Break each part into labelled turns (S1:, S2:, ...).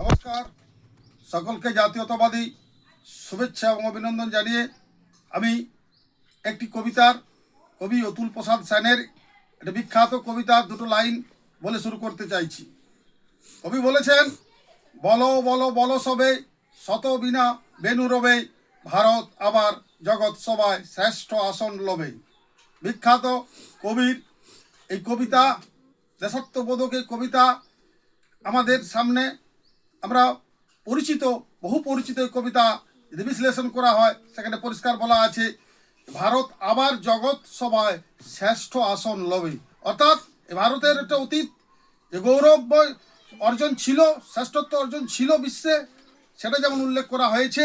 S1: নমস্কার, সকলকে জাতীয়তাবাদী শুভেচ্ছা এবং অভিনন্দন জানিয়ে আমি একটি কবিতার কবি অতুল প্রসাদ সেনের একটা বিখ্যাত কবিতার দুটো লাইন বলে শুরু করতে চাইছি। কবি বলেছেন, বলো বলো বলো সবে শত বিনা বেনু রবে, ভারত আবার জগৎ সভায় শ্রেষ্ঠ আসন লবে। বিখ্যাত কবির এই কবিতা, দেশাত্মবোধক এই কবিতা আমাদের সামনে আমরা বহু পরিচিত এই কবিতা যদি বিশ্লেষণ করা হয় সেখানে পরিষ্কার বলা আছে, ভারত আবার জগৎ সভায় শ্রেষ্ঠ আসন লবে। অর্থাৎ ভারতের একটা অতীত যে গৌরব অর্জন ছিল, শ্রেষ্ঠত্ব অর্জন ছিল বিশ্বে, সেটা যেমন উল্লেখ করা হয়েছে,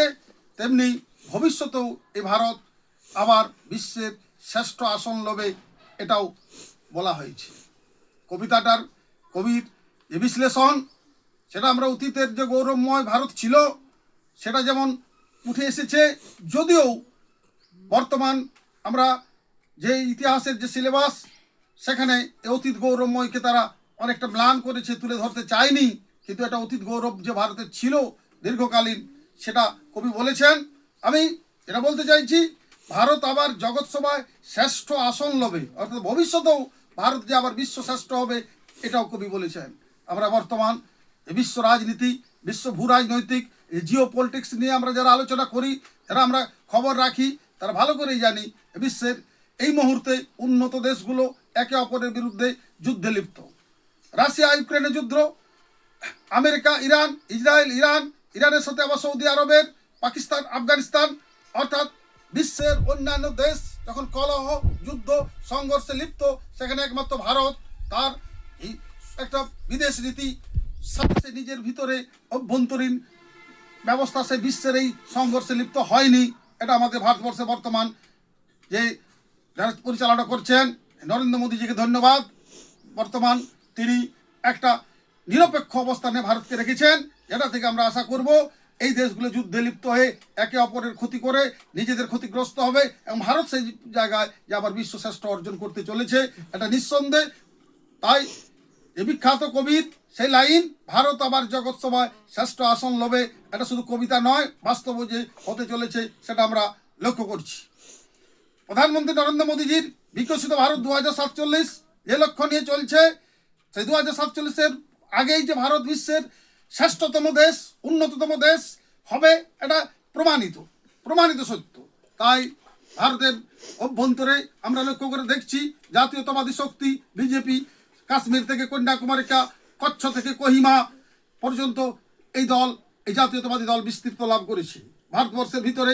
S1: তেমনি ভবিষ্যতেও এই ভারত আবার বিশ্বের শ্রেষ্ঠ আসন লবে, এটাও বলা হয়েছে। কবিতাটার কবির যে বিশ্লেষণ, সেটা আমরা অতীতের যে গৌরবময় ভারত ছিল সেটা যেমন উঠে এসেছে, যদিও বর্তমান আমরা যে ইতিহাসের যে সিলেবাস সেখানে অতীত গৌরবময়কে তারা অনেকটা ম্লান করেছে, তুলে ধরতে চায়নি, কিন্তু এটা অতীত গৌরব যে ভারতের ছিল দীর্ঘকালীন, সেটা কবি বলেছেন। আমি এটা বলতে চাইছি, ভারত আবার জগৎ সভায় শ্রেষ্ঠ আসন লবে, অর্থাৎ ভবিষ্যতেও ভারত যে আবার বিশ্ব শ্রেষ্ঠ হবে, এটাও কবি বলেছেন। আমরা বর্তমান বিশ্ব রাজনীতি, বিশ্ব ভূ রাজনৈতিক জিও পলিটিক্স নিয়ে আমরা যারা আলোচনা করি, যারা আমরা খবর রাখি, তারা ভালো করেই জানি বিশ্বের এই মুহূর্তে উন্নত দেশগুলো একে অপরের বিরুদ্ধে যুদ্ধে লিপ্ত। রাশিয়া ইউক্রেনের যুদ্ধ, আমেরিকা ইরান, ইসরায়েল ইরানের সাথে আবার সৌদি আরবের, পাকিস্তান আফগানিস্তান, অর্থাৎ বিশ্বের অন্যান্য দেশ যখন কলহ যুদ্ধ সংঘর্ষে লিপ্ত, সেখানে একমাত্র ভারত তার এই একটা বিদেশ নীতি সাথে নিজের ভিতরে অভ্যন্তরীণ ব্যবস্থা সে বিশ্বের এই সংঘর্ষে লিপ্ত হয়নি। এটা আমাদের ভারতবর্ষে বর্তমান যে যারা পরিচালনা করছেন নরেন্দ্র মোদীজিকে ধন্যবাদ। বর্তমান তিনি একটা নিরপেক্ষ অবস্থানে ভারতকে রেখেছেন, যেটা থেকে আমরা আশা করব এই দেশগুলো যুদ্ধে লিপ্ত হয়ে একে অপরের ক্ষতি করে নিজেদের ক্ষতিগ্রস্ত হবে, এবং ভারত সেই জায়গায় যে আবার বিশ্ব শ্রেষ্ঠ অর্জন করতে চলেছে, এটা নিঃসন্দেহ। তাই এই বিখ্যাত কবির সেই লাইন, ভারত আবার জগৎ সভায় শ্রেষ্ঠ আসন লবে, এটা শুধু কবিতা নয়, বাস্তব যে হতে চলেছে সেটা আমরা লক্ষ্য করছি। প্রধানমন্ত্রী নরেন্দ্র মোদীজির বিকশিত ভারত 2047 যে লক্ষ্য নিয়ে চলছে, সেই 2047-এর আগেই যে ভারত বিশ্বের শ্রেষ্ঠতম দেশ, উন্নততম দেশ হবে, এটা প্রমাণিত সত্য। তাই ভারতের অভ্যন্তরে আমরা লক্ষ্য করে দেখছি জাতীয়তাবাদী শক্তি বিজেপি, কাশ্মীর থেকে কন্যাকুমারিকা, কচ্ছ থেকে কোহিমা পর্যন্ত এই জাতীয়তাবাদী দল বিস্তৃত লাভ করেছে। ভারতবর্ষের ভিতরে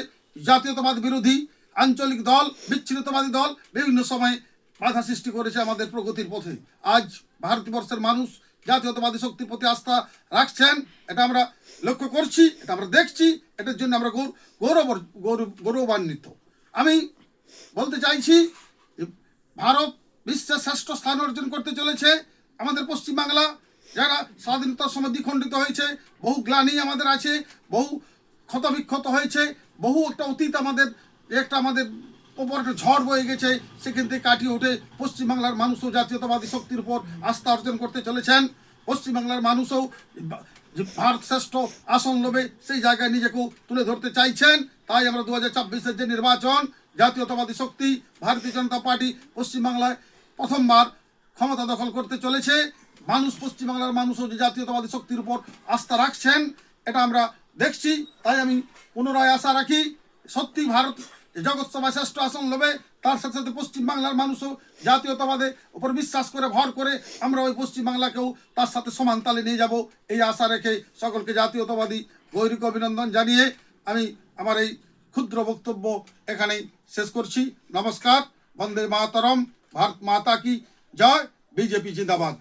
S1: জাতীয়তাবাদ বিরোধী আঞ্চলিক দল, বিচ্ছিন্নতাবাদী দল বিভিন্ন সময়ে বাধা সৃষ্টি করেছে আমাদের প্রগতির পথে। আজ ভারতবর্ষের মানুষ জাতীয়তাবাদী শক্তির প্রতি আস্থা রাখছেন, এটা আমরা লক্ষ্য করছি, এটা আমরা দেখছি, এটার জন্য আমরা গৌরবান্বিত। আমি বলতে চাইছি, ভারত বিশ্বের শ্রেষ্ঠ স্থান অর্জন করতে চলেছে। আমাদের পশ্চিমবাংলা যারা স্বাধীনতার সময় দ্বিখণ্ডিত হয়েছে, বহু গ্লানি আমাদের আছে, বহু ক্ষতবিক্ষত হয়েছে, বহু একটা অতীত আমাদের ওপর একটা ঝড় বয়ে গেছে, সেখান থেকে কাটিয়ে উঠে পশ্চিমবাংলার মানুষও জাতীয়তাবাদী শক্তির উপর আস্থা অর্জন করতে চলেছেন। পশ্চিমবাংলার মানুষও ভারত শ্রেষ্ঠ আসন লবে সেই জায়গায় নিজেকেও তুলে ধরতে চাইছেন। তাই আমরা 2024-এর যে নির্বাচন, জাতীয়তাবাদী শক্তি ভারতীয় জনতা পার্টি পশ্চিমবাংলায় প্রথমবার ক্ষমতা দখল করতে চলেছে। পশ্চিমবাংলার মানুষও যে জাতীয়তাবাদী শক্তির উপর আস্থা রাখছেন, এটা আমরা দেখছি। তাই আমি পুনরায় আশা রাখি, সত্যি ভারত জগৎ সভায় শ্রেষ্ঠ আসন লবে, তার সাথে সাথে পশ্চিমবাংলার মানুষও জাতীয়তাবাদের উপর বিশ্বাস করে ভর করে আমরা ওই পশ্চিমবাংলাকেও তার সাথে সমান তালে নিয়ে যাব, এই আশা রেখে সকলকে জাতীয়তাবাদী গৈরিক অভিনন্দন জানিয়ে আমি আমার এই ক্ষুদ্র বক্তব্য এখানেই শেষ করছি। নমস্কার, বন্দে মাতরম, ভারত মাতা কি জয়, বিজেপি জিন্দাবাদ।